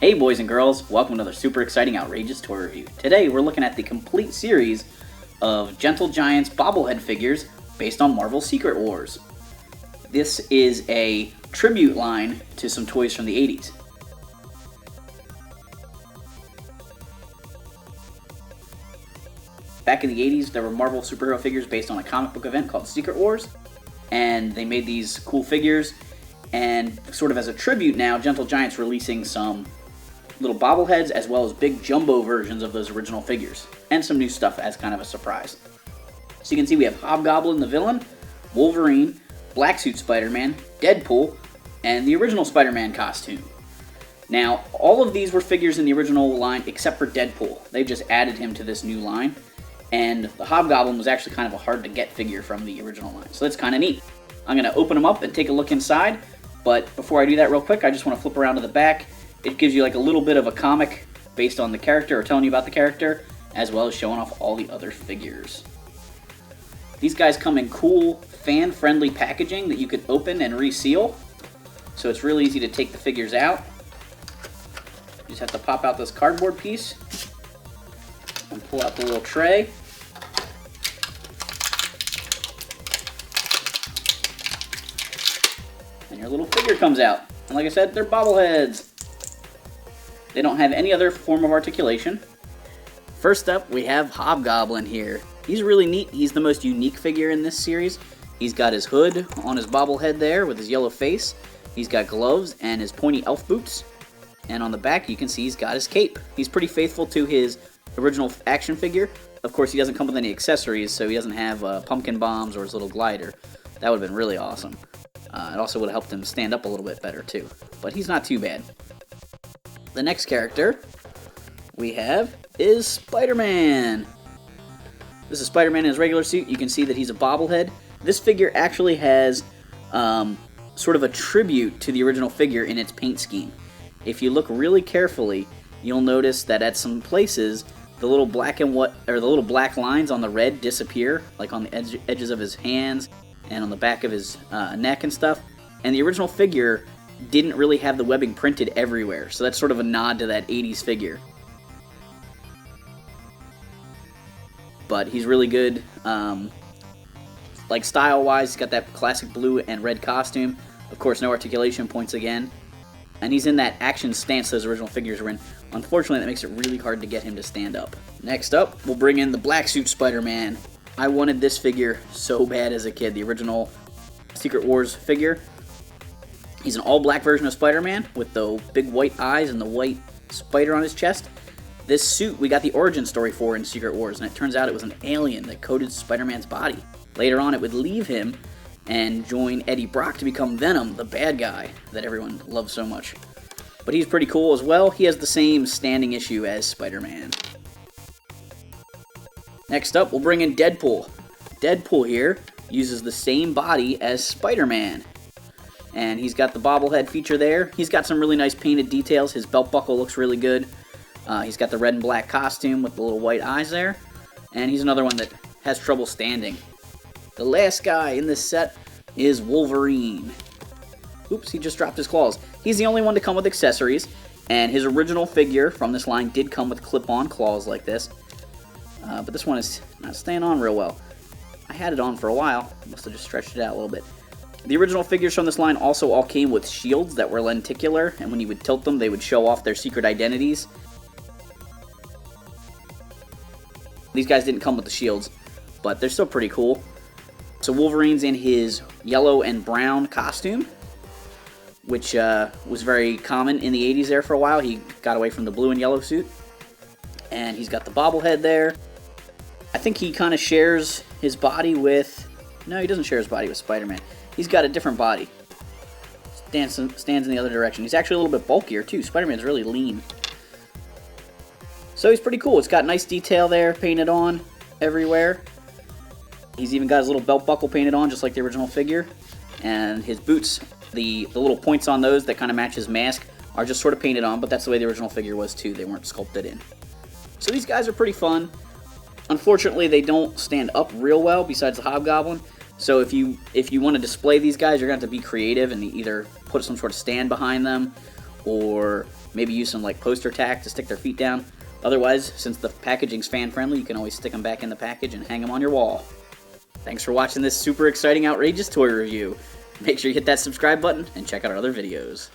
Hey boys and girls, welcome to another super exciting outrageous toy review. Today we're looking at the complete series of Gentle Giants bobblehead figures based on Marvel's Secret Wars. This is a tribute line to some toys from the 80s. Back in the 80s there were Marvel superhero figures based on a comic book event called Secret Wars, and they made these cool figures, and sort of as a tribute now, Gentle Giant's releasing some little bobbleheads as well as big jumbo versions of those original figures, and some new stuff as kind of a surprise. So you can see we have Hobgoblin the villain, Wolverine, Black Suit Spider-Man, Deadpool, and the original Spider-Man costume. Now, all of these were figures in the original line except for Deadpool. They've just added him to this new line, and the Hobgoblin was actually kind of a hard-to-get figure from the original line, so that's kind of neat. I'm going to open them up and take a look inside, but before I do that real quick, I just want to flip around to the back. It gives you like a little bit of a comic based on the character, or telling you about the character, as well as showing off all the other figures. These guys come in cool, fan-friendly packaging that you could open and reseal, so it's really easy to take the figures out. You just have to pop out this cardboard piece and pull out the little tray. And your little figure comes out. And like I said, they're bobbleheads. They don't have any other form of articulation. First up, we have Hobgoblin here. He's really neat. He's the most unique figure in this series. He's got his hood on his bobblehead there with his yellow face. He's got gloves and his pointy elf boots. And on the back, you can see he's got his cape. He's pretty faithful to his original action figure. Of course, he doesn't come with any accessories, so he doesn't have pumpkin bombs or his little glider. That would have been really awesome. It also would have helped him stand up a little bit better, too. But he's not too bad. The next character we have is Spider-Man. This is Spider-Man in his regular suit. You can see that he's a bobblehead. This figure actually has sort of a tribute to the original figure in its paint scheme. If you look really carefully, you'll notice that at some places the little black and white, or the little black lines on the red disappear, like on the edges of his hands and on the back of his neck and stuff. And the original figure didn't really have the webbing printed everywhere, so that's sort of a nod to that 80s figure. But he's really good, like style-wise. He's got that classic blue and red costume. Of course, no articulation points again. And he's in that action stance those original figures were in. Unfortunately, that makes it really hard to get him to stand up. Next up, we'll bring in the Black Suit Spider-Man. I wanted this figure so bad as a kid, the original Secret Wars figure. He's an all-black version of Spider-Man with the big white eyes and the white spider on his chest. This suit we got the origin story for in Secret Wars, and it turns out it was an alien that coated Spider-Man's body. Later on, it would leave him and join Eddie Brock to become Venom, the bad guy that everyone loves so much. But he's pretty cool as well. He has the same standing issue as Spider-Man. Next up, we'll bring in Deadpool. Deadpool here uses the same body as Spider-Man. And he's got the bobblehead feature there. He's got some really nice painted details. His belt buckle looks really good. He's got the red and black costume with the little white eyes there. And he's another one that has trouble standing. The last guy in this set is Wolverine. Oops, he just dropped his claws. He's the only one to come with accessories. And his original figure from this line did come with clip-on claws like this. But this one is not staying on real well. I had it on for a while. Must have just stretched it out a little bit. The original figures from this line also all came with shields that were lenticular, and when you would tilt them, they would show off their secret identities. These guys didn't come with the shields, but they're still pretty cool. So Wolverine's in his yellow and brown costume, which was very common in the 80s there for a while. He got away from the blue and yellow suit. And he's got the bobblehead there. I think he kind of shares his body with... No, he doesn't share his body with Spider-Man. He's got a different body. Stands in the other direction. He's actually a little bit bulkier, too. Spider-Man's really lean. So he's pretty cool. It's got nice detail there, painted on everywhere. He's even got his little belt buckle painted on, just like the original figure. And his boots, the little points on those that kind of match his mask, are just sort of painted on, but that's the way the original figure was, too. They weren't sculpted in. So these guys are pretty fun. Unfortunately, they don't stand up real well, besides the Hobgoblin. So if you want to display these guys, you're going to have to be creative and either put some sort of stand behind them, or Maybe use some like poster tack to stick their feet down. Otherwise, since the packaging's fan-friendly, you can always stick them back in the package and hang them on your wall. Thanks for watching this super exciting, outrageous toy review. Make sure you hit that subscribe button and check out our other videos.